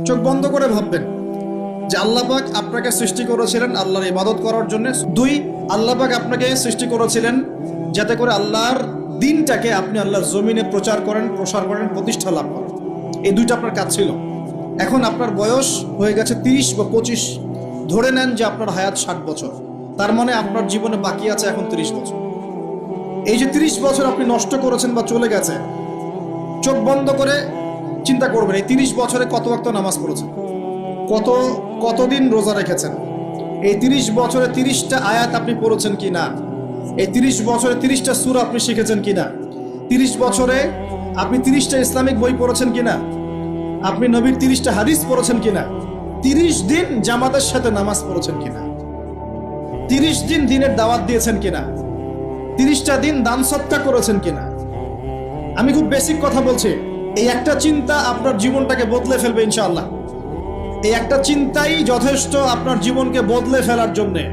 চোখ বন্ধ করে ভাববেন যে আল্লাহ পাক আপনাকে সৃষ্টি করেছিলেন আল্লাহর ইবাদত করার জন্য। দুই, আল্লাহ পাক আপনাকে সৃষ্টি করেছিলেন যাতে করে আল্লাহর দিনটাকে আপনি আল্লাহর জমিনে প্রচার করেন, প্রসার করেন, প্রতিষ্ঠা লাভ করেন। এই দুইটা আপনার কাজ ছিল। এখন আপনার বয়স হয়ে গেছে 30 বা 25, ধরে নেন যে আপনার হায়াত 60 বছর, তার মানে আপনার জীবনে বাকি আছে এখন 30 বছর। এই যে 30 বছর আপনি নষ্ট করেছেন বা চলে গেছে, চোখ বন্ধ করে চিন্তা করবেন এই 30 বছরে কত ওয়াক্ত নামাজ পড়েছেন, কতদিন রোজা রেখেছেন, এই 30 বছরে 30টা আয়াত আপনি পড়েছেন কিনা, এই 30 বছরে 30টা সূরা আপনি শিখেছেন কিনা, 30 বছরে আপনি 30টা ইসলামিক বই পড়েছেন কিনা, আপনি নবীর 30টা হাদিস পড়েছেন কিনা, 30 দিন জামাতের সাথে নামাজ পড়েছেন কিনা, 30 দিন দিনের দাওয়াত দিয়েছেন কিনা, 30টা দিন দান সদকা করেছেন কিনা। আমি খুব বেসিক কথা বলছি, এই একটা চিন্তা আপনার জীবনটাকে বদলে ফেলবে ইনশাআল্লাহ। এই একটা চিন্তাই যথেষ্ট আপনার জীবনকে বদলে ফেলার জন্যে।